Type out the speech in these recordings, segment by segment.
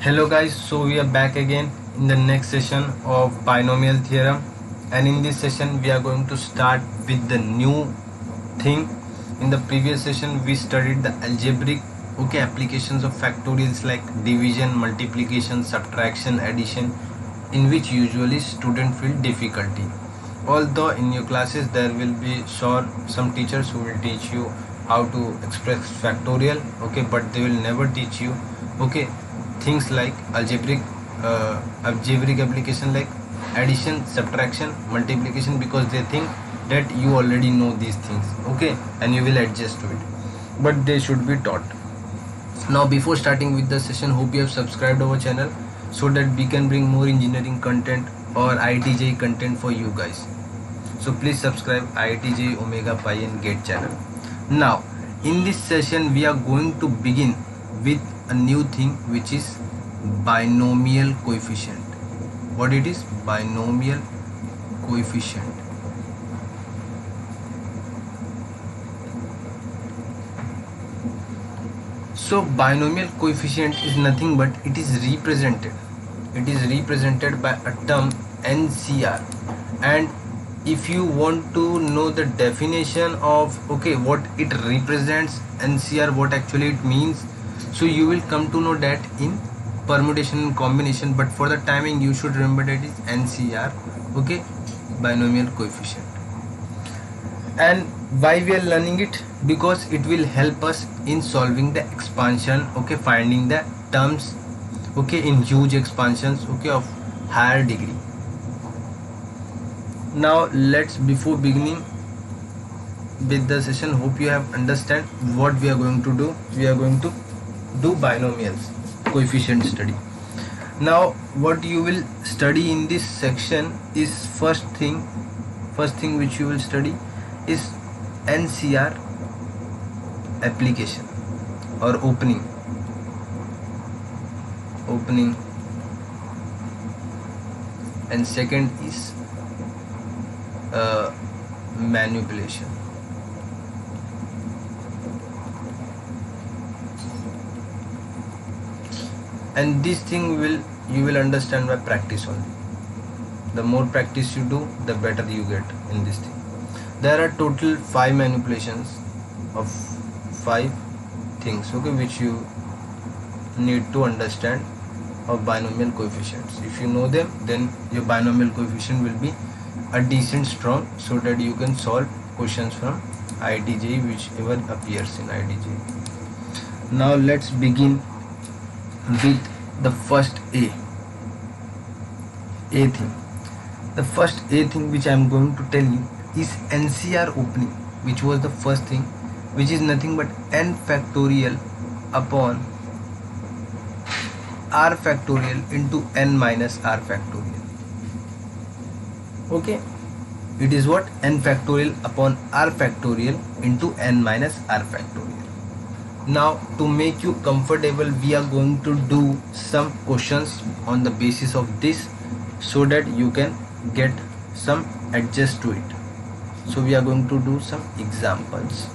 Hello guys, so we are back again in the next session of binomial theorem, and in this session we are going to start with the new thing. In the previous session we studied the algebraic applications of factorials like division, multiplication, subtraction, addition, in which usually students feel difficulty. Although in your classes there will be some teachers who will teach you how to express factorial, but they will never teach you okay things like algebraic application like addition, subtraction, multiplication, because they think that you already know these things, and you will adjust to it, but they should be taught. Now before starting with the session, hope you have subscribed our channel so that we can bring more engineering content or IITJ content for you guys. So please subscribe IITJ Omega Pi and Gate channel. Now in this session we are going to begin with a new thing, which is binomial coefficient. What it is? Binomial coefficient. So binomial coefficient is nothing but it is represented by a term NCR. And if you want to know the definition of what it represents, NCR, what actually it means, so you will come to know that in permutation and combination, but for the timing you should remember that is NCR, binomial coefficient. And why we are learning it? Because it will help us in solving the expansion, finding the terms in huge expansions of higher degree. Now let's, before beginning with the session, hope you have understand what we are going to do. We are going to do binomials coefficient study. Now what you will study in this section is first thing which you will study is NCR application or opening, and second is manipulation. And this thing you will understand by practice only. The more practice you do, the better you get in this thing. There are total 5 manipulations of 5 things which you need to understand of binomial coefficients. If you know them, then your binomial coefficient will be a decent strong, so that you can solve questions from IITJ whichever appears in IITJ. Now let's begin with the first A thing. The first A thing which I am going to tell you is NCR opening, which was the first thing, which is nothing but n factorial upon r factorial into n minus r factorial. It is what? N factorial upon r factorial into n minus r factorial. Now to make you comfortable, we are going to do some questions on the basis of this, so that you can get some adjust to it. So we are going to do some examples.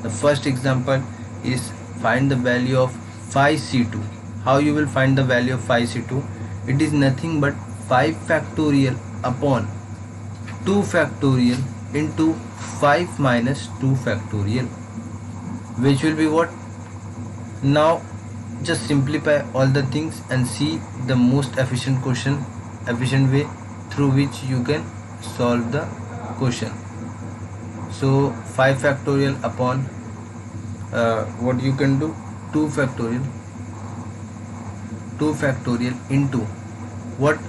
The first example is find the value of phi C2. How you will find the value of phi C2? It is nothing but 5 factorial upon 2 factorial into 5 minus 2 factorial, which will be what? Now just simplify all the things and see the most efficient way through which you can solve the question. So 5 factorial upon what you can do, 2 factorial into what?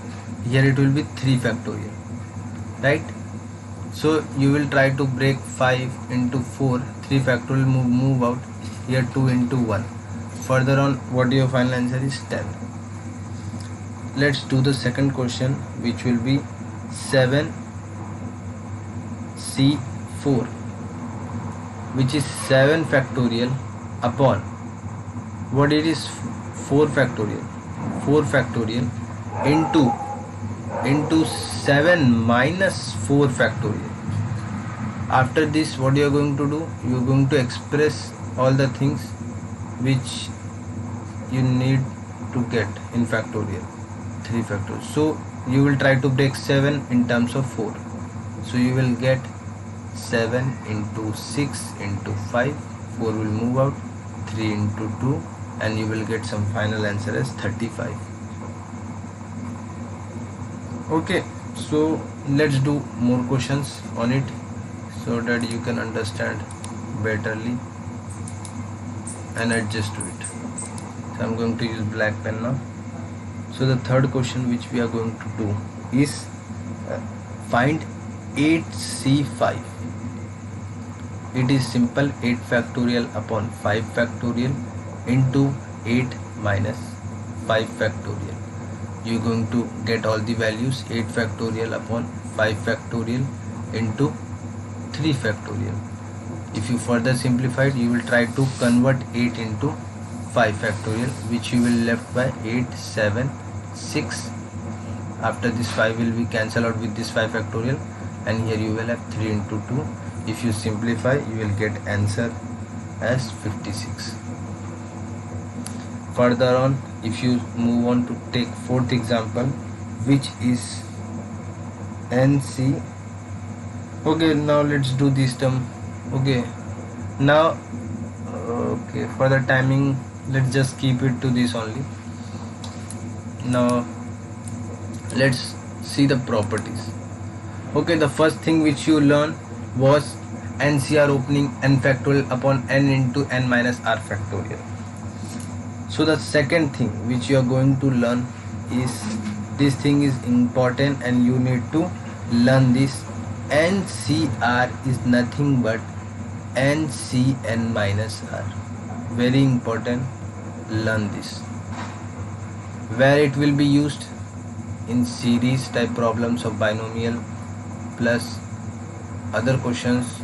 Here it will be 3 factorial, right? So you will try to break 5 into 4, 3 factorial move out, here 2 into 1. Further on, what your final answer is? 10. Let's do the second question, which will be 7C4, which is 7 factorial upon what it is? 4 factorial into 7 minus 4 factorial. After this, what you are going to do? You are going to express all the things which you need to get in factorial, 3 factors. So you will try to break 7 in terms of 4. So you will get 7 into 6 into 5, 4 will move out, 3 into 2, and you will get some final answer as 35. Okay, so let's do more questions on it so that you can understand betterly and adjust to it. So I'm going to use black pen now. So the third question which we are going to do is find 8C5. It is simple, 8 factorial upon 5 factorial into 8 minus 5 factorial. You are going to get all the values, 8 factorial upon 5 factorial into 3 factorial. If you further simplify it, you will try to convert 8 into 5 factorial, which you will left by 8, 7, 6. After this 5 will be cancelled out with this 5 factorial, and here you will have 3 into 2. If you simplify, you will get answer as 56. Further on, if you move on to take fourth example, which is NC. Okay, now let's do this term. Okay, now for the timing, let's just keep it to this only. Now let's see the properties. Okay, the first thing which you learn was NCR opening n factorial upon n into n minus r factorial. So the second thing which you are going to learn is, this thing is important and you need to learn this. NCR is nothing but NCn minus r. Very important, learn this. Where it will be used? In series type problems of binomial plus other questions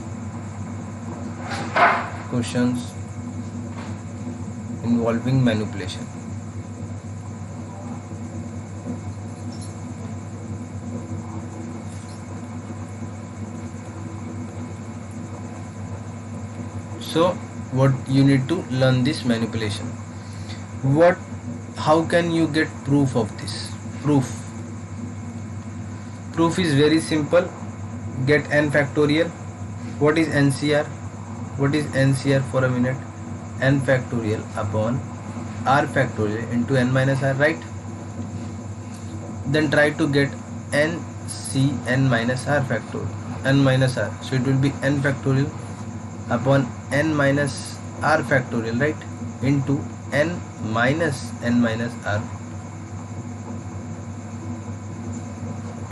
involving manipulation. So what you need to learn this manipulation. How can you get proof of this? Proof is very simple. Get n factorial. What is NCR? What is NCR for a minute? N factorial upon r factorial into n minus r, right? Then try to get NCn minus r factorial, n minus r. So it will be n factorial upon n minus r factorial, right? Into n minus r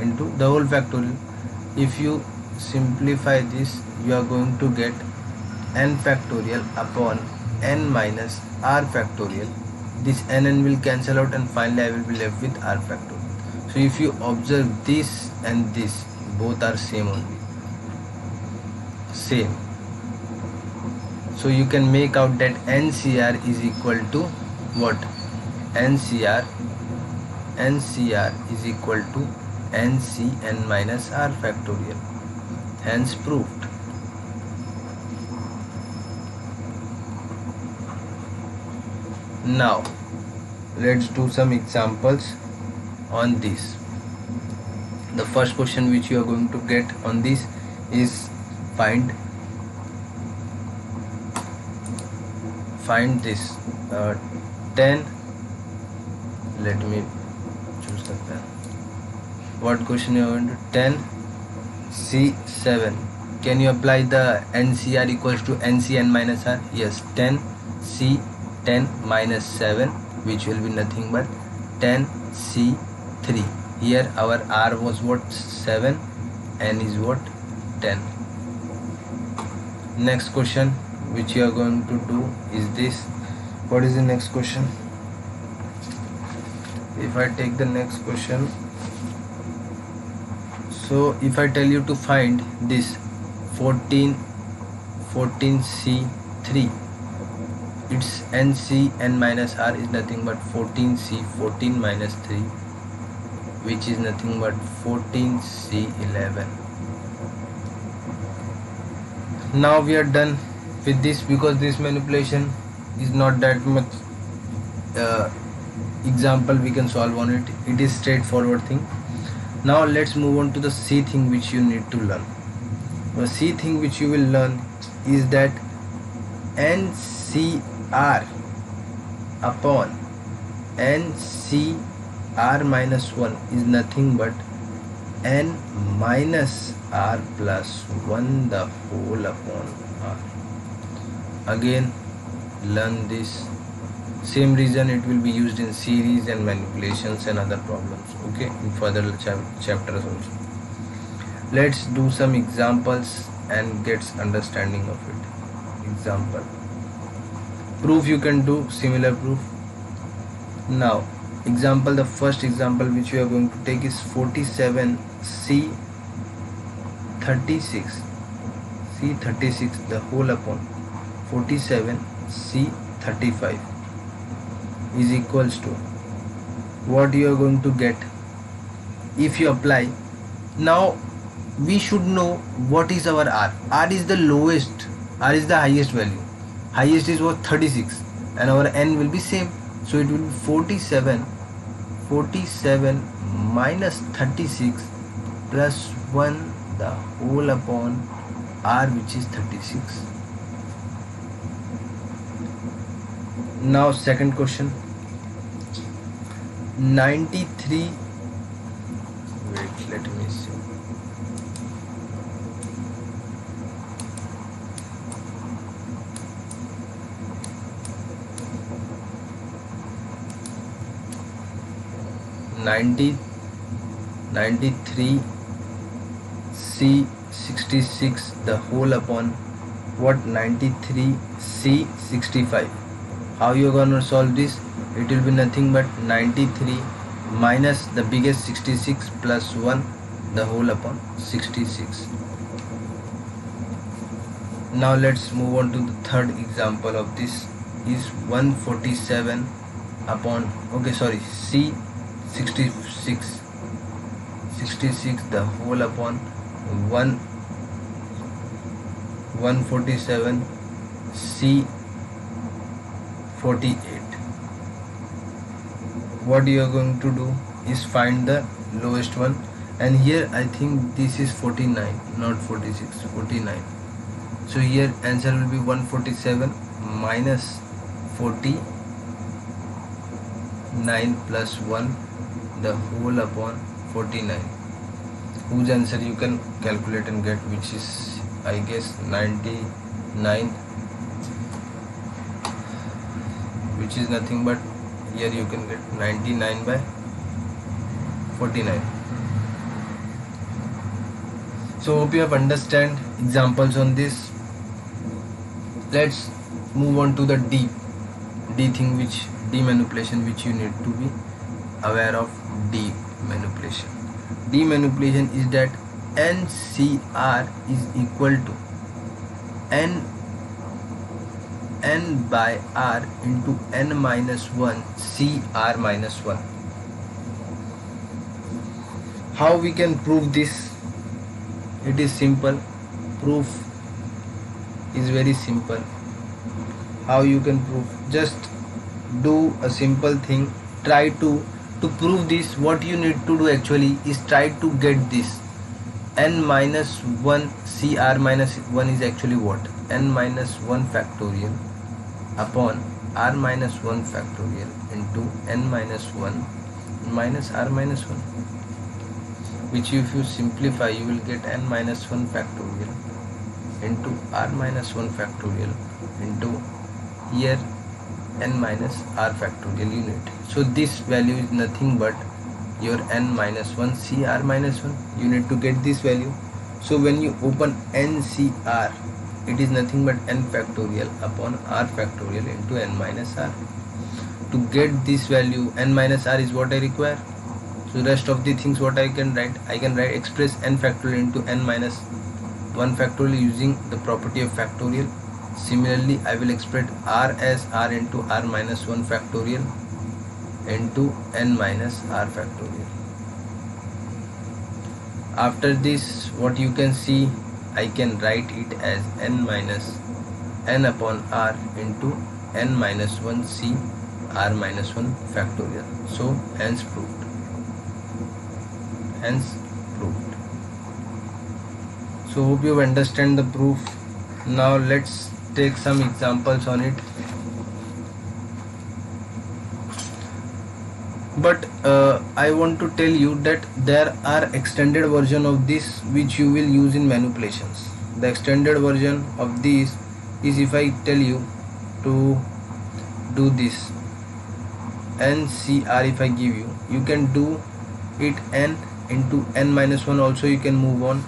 into the whole factorial. If you simplify this, you are going to get n factorial upon n minus r factorial. This n will cancel out and finally I will be left with r factorial. So if you observe this and this, both are same only. Same. So you can make out that NCR is equal to what? NCR is equal to NCn minus r factorial. Hence proved. Now let's do some examples on this. The first question which you are going to get on this is find this 10. Let me choose the pen. What question you are going to? 10C7. Can you apply the NCR equals to NCn minus r? Yes, 10C10 minus 7, which will be nothing but 10C3. Here our r was what? 7, n is what? 10. Next question which you are going to do is this. What is the next question? If I take the next question, so if I tell you to find this 14C3, its NCn minus r is nothing but 14C14 minus 3, which is nothing but 14C11. Now we are done with this, because this manipulation is not that much uh, example we can solve on it. It is straightforward thing. Now let's move on to the C thing which you need to learn. The C thing which you will learn is that NCR upon NCR minus 1 is nothing but N minus R plus 1 the whole upon R. Again, learn this. Same reason it will be used in series and manipulations and other problems, okay, in further chapters also. Let's do some examples and get understanding of it. Example. Proof you can do similar proof. Now, example, the first example which we are going to take is 47C 36 C36 the whole upon 47C 35 is equals to what you are going to get if you apply. Now we should know what is our R. R is the lowest, R is the highest value. Highest is what, 36, and our N will be same, so it will be 47 minus 36 plus 1 the whole upon R, which is 36. Now second question. 93, wait, let me see. Ninety 93 C 66 the whole upon what, 93 C 65. How you are gonna solve this? It will be nothing but 93 minus the biggest 66 plus 1 the whole upon 66. Now let's move on to the third example of this is 147 upon, okay, sorry, C 66 the whole upon 147 C 48. What you are going to do is find the lowest one, and here I think this is 49, not 46, 49. So here answer will be 147 minus 49 plus 1 the whole upon 49, whose answer you can calculate and get, which is I guess 99, which is nothing but here you can get 99 by 49. So hope you have understand examples on this. Let's move on to the D thing, which D manipulation which you need to be aware of. D manipulation. D manipulation is that NCR is equal to N by R into N minus 1 CR minus 1. How we can prove this? It is simple. Proof is very simple. How you can prove? Just do a simple thing. Try to prove this. What you need to do actually is try to get this N minus 1 CR minus 1 is actually what? N minus 1 factorial upon R minus 1 factorial into N minus 1 minus R minus 1, which if you simplify you will get N minus 1 factorial into R minus 1 factorial into here N minus R factorial unit. So this value is nothing but your N minus 1 CR minus 1. You need to get this value. So when you open NCR, it is nothing but N factorial upon R factorial into N minus R. To get this value, N minus R is what I require. So rest of the things what I can write express N factorial into N minus 1 factorial using the property of factorial. Similarly, I will express R as R into R minus 1 factorial into N minus R factorial. After this, what you can see, I can write it as N minus n upon r into n minus 1 c r minus 1 factorial. So hence proved. So hope you understand the proof. Now let's take some examples on it. But I want to tell you that there are extended version of this which you will use in manipulations. The extended version of this is, if I tell you to do this NCR, if I give you, you can do it n into n minus 1 also, you can move on,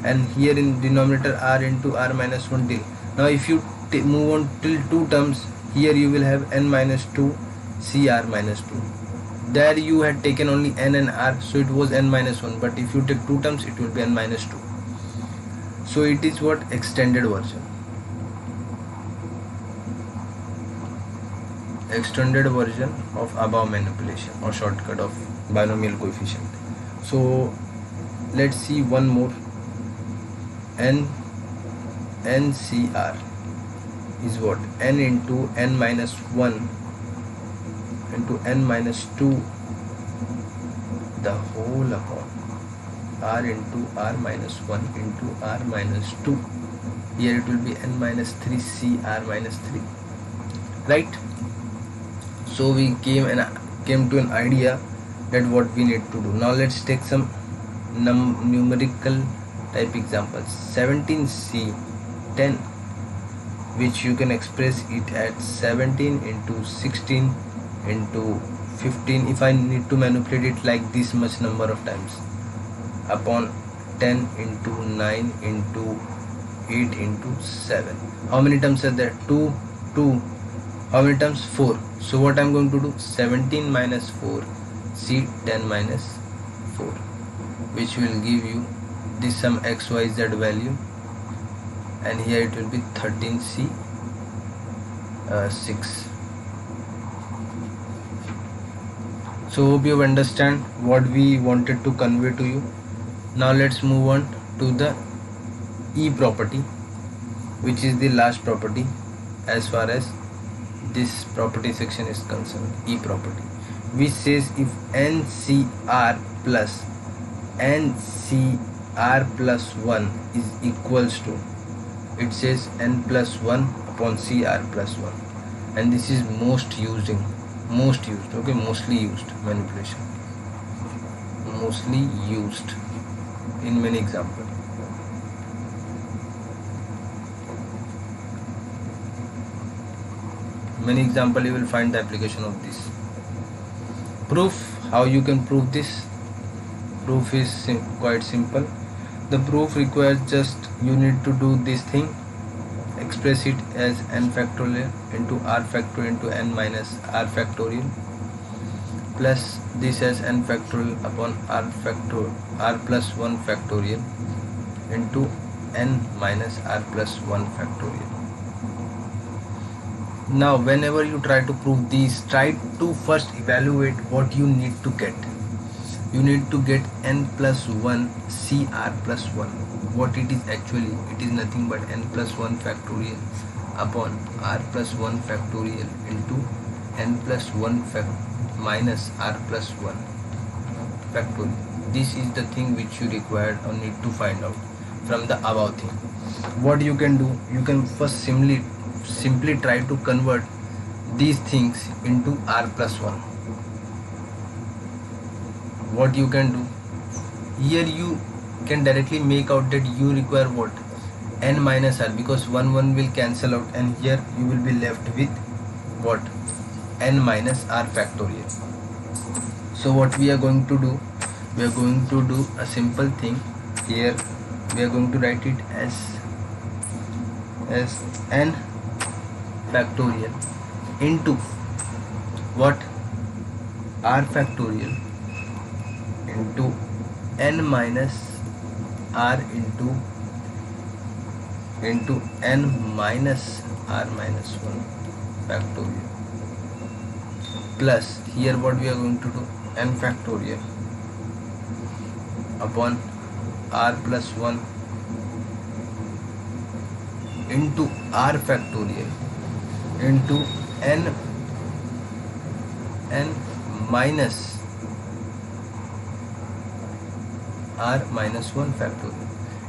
and here in denominator r into r minus 1 till. Now if you move on till 2 terms, here you will have n minus 2 cr minus 2. There you had taken only n and r, so it was n minus 1, but if you take 2 terms it will be n minus 2. So it is what extended version. Extended version of above manipulation or shortcut of binomial coefficient. So let's see one more. NCR is what? N into n minus 1 into n minus 2 the whole upon r into r minus 1 into r minus 2. Here it will be n minus 3 c r minus 3, right? So we came to an idea that what we need to do. Now let's take some numerical type examples. 17c 10, which you can express it at 17 into 16 into 15 if I need to manipulate it like this much number of times, upon 10 into 9 into 8 into 7. How many terms are there? 2. How many terms? 4. So what I'm going to do? 17 minus 4 c 10 minus 4, which will give you this some x y z value, and here it will be 13c 6. So hope you understand what we wanted to convey to you. Now let's move on to the E property, which is the last property as far as this property section is concerned. E property, which says if NCR plus NCR plus 1 is equals to, it says n plus 1 upon CR plus 1, and this is mostly used manipulation, mostly used in many examples. Many example you will find the application of this. Proof, how you can prove this? Proof is quite simple. The proof requires just you need to do this thing, express it as n factorial into r factorial into n minus r factorial, plus this as n factorial upon r plus 1 factorial into n minus r plus 1 factorial. Now whenever you try to prove these, try to first evaluate what you need to get. You need to get n plus 1 cr plus 1. What it is actually? It is nothing but n plus 1 factorial upon r plus 1 factorial into n plus 1 minus r plus 1 factorial. This is the thing which you required or need to find out from the above thing. What you can do, you can first simply try to convert these things into r plus 1. What you can do here, you can directly make out that you require what? N minus r, because 1 will cancel out, and here you will be left with what? N minus r factorial. So what we are going to do, we are going to do a simple thing here. We are going to write it as n factorial into what? R factorial into n minus r into n minus r minus 1 factorial, plus here what we are going to do? N factorial upon r plus 1 into r factorial into n minus r minus 1 factorial.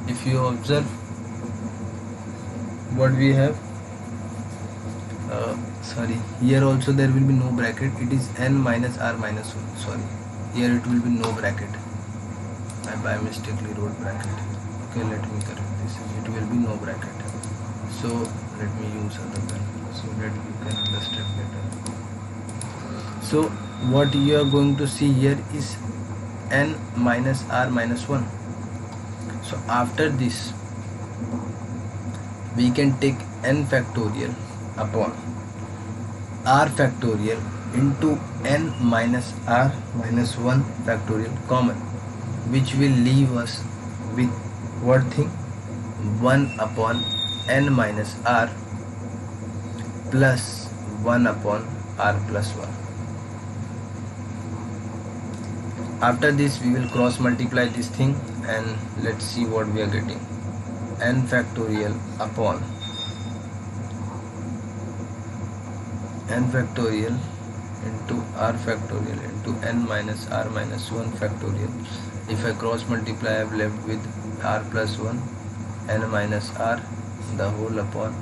If you observe what we have, sorry, here also there will be no bracket, it is n minus r minus 1. Sorry, here it will be no bracket, I by mistakenly wrote bracket. Okay, let me correct this, it will be no bracket. So let me use other pen so that you can understand better. So what you are going to see here is n minus r minus 1. So after this we can take n factorial upon r factorial into n minus r minus 1 factorial common, which will leave us with what thing? 1 upon n minus r plus 1 upon r plus 1. After this we will cross multiply this thing and let's see what we are getting. N factorial upon n factorial into r factorial into n minus r minus 1 factorial. If I cross multiply, I have left with r plus 1 n minus r the whole upon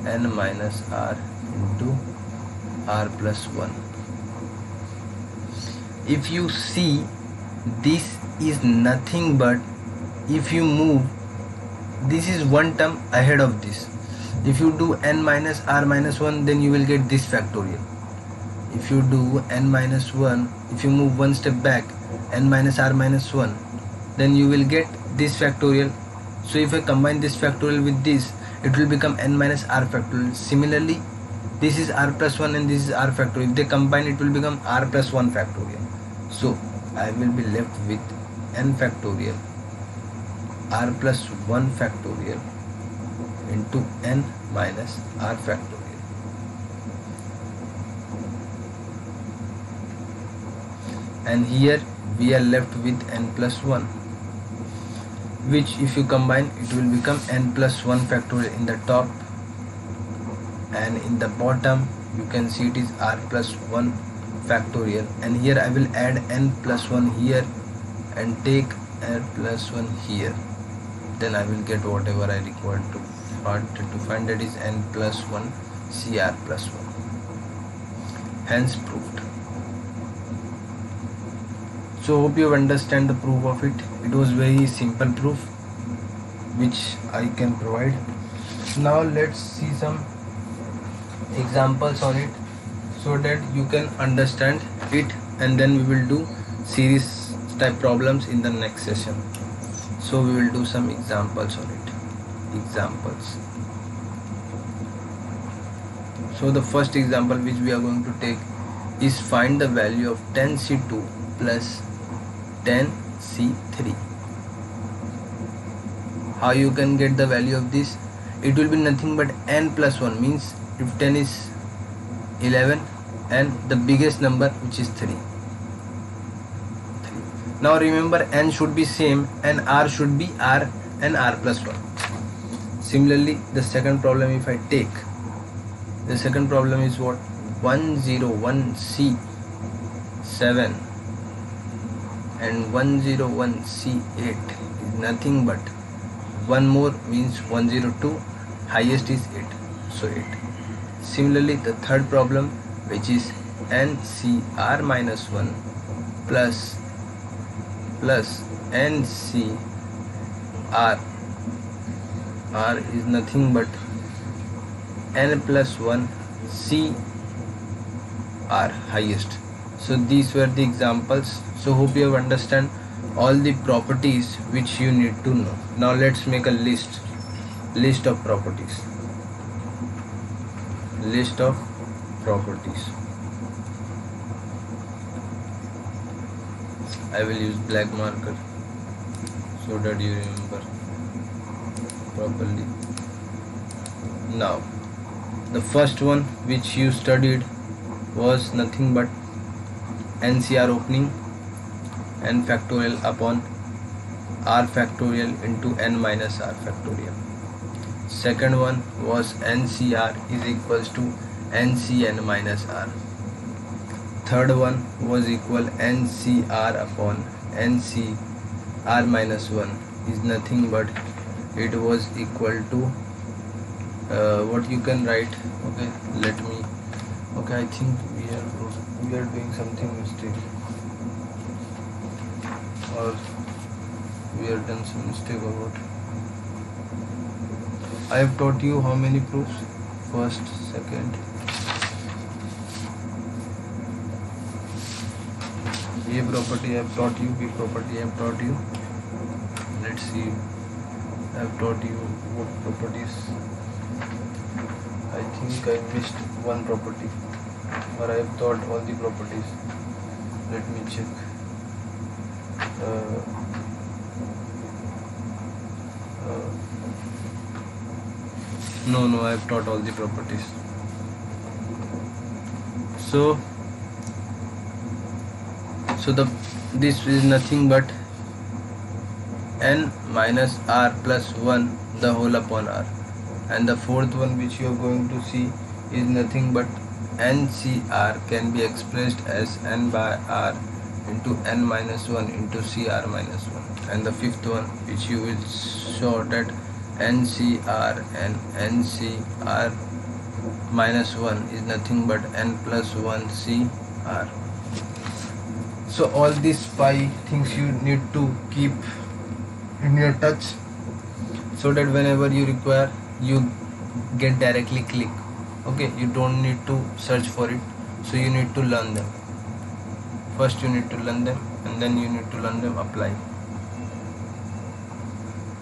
n minus r into r plus 1. If you see, this is nothing but, if you move, this is one term ahead of this. If you do n minus r minus 1, then you will get this factorial. If you do n minus 1, if you move one step back, n minus r minus 1, then you will get this factorial. So if I combine this factorial with this, it will become n minus r factorial. Similarly, this is r plus 1 and this is r factorial. If they combine, it will become r plus 1 factorial. So I will be left with n factorial r plus 1 factorial into n minus r factorial. And here we are left with n plus 1, which if you combine, it will become n plus 1 factorial in the top, and in the bottom you can see it is r plus 1 factorial. And here I will add n plus 1 here and take n plus 1 here, then I will get whatever I require to find, that is n plus 1 cr plus 1. Hence proved. So hope you understand the proof of it. It was very simple proof which I can provide. Now let's see some examples on it so that you can understand it, and then we will do series type problems in the next session. So we will do some examples on it. Examples. So the first example which we are going to take is find the value of 10C2 plus 10C3. How you can get the value of this? It will be nothing but n plus 1, means if 10 is 11 and the biggest number which is 3. Now remember, n should be same and r should be r and r plus 1. Similarly, the second problem if I take, the second problem is what? 101C7 and 101C8 is nothing but one more, means 102, highest is 8, so 8. Similarly, the third problem which is NCR minus 1 plus NCR, R is nothing but n plus 1 CR highest. So these were the examples. So hope you have understand all the properties which you need to know. Now let's make a list of properties. List of properties. I will use black marker so that you remember properly. Now the first one which you studied was nothing but NCR opening n factorial upon r factorial into n minus r factorial. Second one was NCR is equals to NCN minus R. Third one was equal NCR upon NCR minus 1 is nothing but it was equal to what you can write. Okay, let me. Okay, I think we are doing something mistake, or we have done some mistake or what. I have taught you how many proofs? First, second. A property I have taught you, B property I have taught you. Let's see. I have taught you what properties. I think I missed one property, or I have taught all the properties. Let me check. No, I have taught all the properties. So this is nothing but n minus r plus 1 the whole upon r, and the fourth one which you are going to see is nothing but NCR can be expressed as n by r into n minus 1 into CR minus 1, and the fifth one which you will short at NCR and NCR minus 1 is nothing but n plus 1 CR. So all these 5 things you need to keep in your touch, so that whenever you require you get directly click. Okay, you don't need to search for it, so you need to learn them. First you need to learn them, and then you need to learn them apply.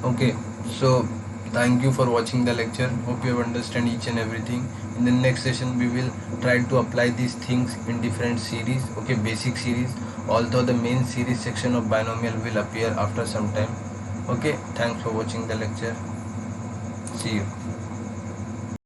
Okay, so thank you for watching the lecture. Hope you have understand each and everything. In the next session we will try to apply these things in different series. Okay, basic series, although the main series section of binomial will appear after some time. Okay, thanks for watching the lecture. See you.